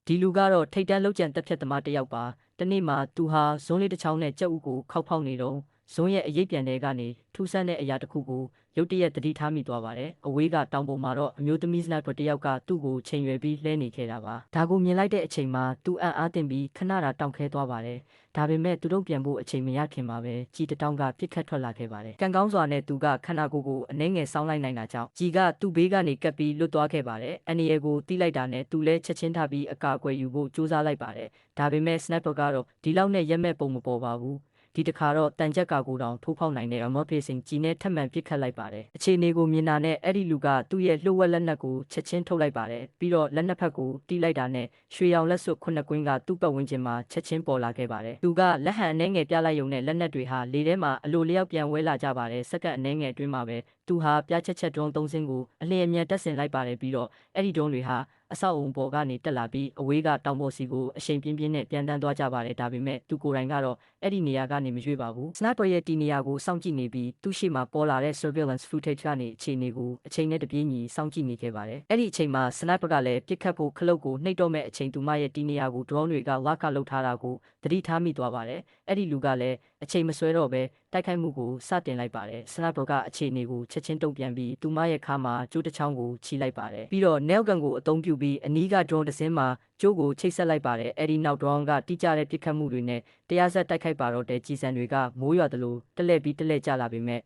ဒီလူကတော့ထိတ်တန်းလောက်ကျန်တက်ဖြတ်သမားတစ်ယောက်ပါတနေ့မှာသူဟာဇွန်းလေးတစ်ချောင်းနဲ့ကြက်ဥကိုခောက်ဖောက်နေတော့ဇွန်းရဲ့အရေးပြန်တဲ့ကနေထူးဆန်းတဲ့အရာတစ်ခုကိုရုတ်တရက်သတိထားမိသွားပါတယ်အဝေးကတောင်ပေါ်မှာတော့အမျိုးသမီးစနိုက်ပါတစ်ယောက်ကသူ့ကိုချိန်ရွယ်ပြီးလှဲနေခဲ့တာပါဒါကိုမြင်လိုက်တဲ့အချိန်မှာသူအံ့အားသင့်ပြီးခဏတာတောင့်ခဲသွားပါတယ်ဒါပေမဲ့သူတို့ပြန်ဖို့အချိန်မရခင်မှာပဲကြီးတတောင်းကပြစ်ခတ်ထွက်လာခဲ့ပါတယ်ကံကောင်းစွာနဲ့သူကခန္ဓာကိုယ်ကိုအနှဲငယ်စောင်းလိုက်နိုင်တာကြောင့်ကြီးကသူ့ဘေးကနေကပ်ပြီးလွတ်သွားခဲ့ပါတယ်အန်နီယေကိုတီးလိုက်တာနဲ့သူလည်းချက်ချင်းထပြီးအကာအကွယ်ယူဖို့ကြိုးစားလိုက်ပါတယ်ဒါပေမဲ့ Sniper ကတော့ဒီလောက်နဲ့ရက်မဲ့ပုံမပေါ်ပါဘူးဒီတခါတော့တန်ကြက်ကကိုတောင်ထိုးဖောက်နိုင်တဲ့ Armor Piercing ကြီးနဲ့ထပ်မံပစ်ခတ်လိုက်ပါတယ်အခြေအနေကိုမြင်တာနဲ့အဲ့ဒီလူကသူ့ရဲ့လှုပ်ဝက်လက်နက်ကိုချက်ချင်းထုတ်လိုက်ပါတယ်ပြီးတော့လက်နက်ဖက်ကိုတီးလိုက်တာနဲ့ရွှေရောင်လက်စွပ်ခုနှစ်ကွင်းကသူ့ပတ်ဝန်းကျင်မှာချက်ချင်းပေါ်လာခဲ့ပါတယ်သူကလက်ဟန်အနှဲငယ်ပြလိုက်ရုံနဲ့လက်နက်တွေဟာလေထဲမှာအလိုလျောက်ပြန်ဝဲလာကြပါတယ်စက္ကန့်အနှဲငယ်အတွင်းမှာပဲသူဟာပြားချက်ဒရုန်း၃စင်းကိုအလျင်အမြန်တက်ဆင်လိုက်ပါတယ်ပြီးတော့အဲ့ဒီဒရုန်းတွေဟာအဆောက်အုံပေါ်ကနေတက်လာပြီးအဝေးကတောင်ပေါ်စီကိုအရှိန်ပြင်းပြင်းနဲ့ပြန်တန်းသွားကြပါတယ်ဒါပေမဲ့သူကိုယ်တိုင်ကတော့အဲ့ဒီနေရာကနေမရွေ့ပါဘူး Sniper ရဲ့တီနေရာကိုစောင့်ကြည့်နေပြီးသူ့ရှေ့မှာပေါ်လာတဲ့ surveillance footage ကနေအခြေအနေကိုအချိန်နဲ့တပြေးညီစောင့်ကြည့်နေခဲ့ပါတယ်အဲ့ဒီအချိန်မှာ Sniper ကလည်းပြစ်ခတ်ဖို့ခလုတ်ကိုနှိပ်တော့မဲ့အချိန်သူမရဲ့တီနေရာကို drone တွေကဝါကလုတ်ထားတာကိုသတိထားမိသွားပါတယ်အဲ့ဒီလူကလည်းအချိန်မဆွဲတော့ပဲတိုက်ခိုက်မှုကိုစတင်လိုက်ပါတယ် Sniper ကအခြေအနေကိုချက်ချင်းတုံ့ပြန်ပြီးသူမရဲ့ခါမှာကျိုးတစ်ချောင်းကိုချီလိုက်ပါတယ်ပြီးတော့ nail gun ကိုအသုံးပြုပြီးအနီးက drone တစ်စင်းမှာကျိုးကိုချိတ်ဆက်လိုက်ပါတယ်အဲ့ဒီနောက် drone ကတိကျတဲ့ပစ်ခတ်မှုတွေနဲ့တရားစက်တိုက်ခိုက်ပါတော့တဲ့ကြီးစံတွေကမိုးရွာသလိုတက်လက်ပြီးတက်လက်ကျလာပေမဲ့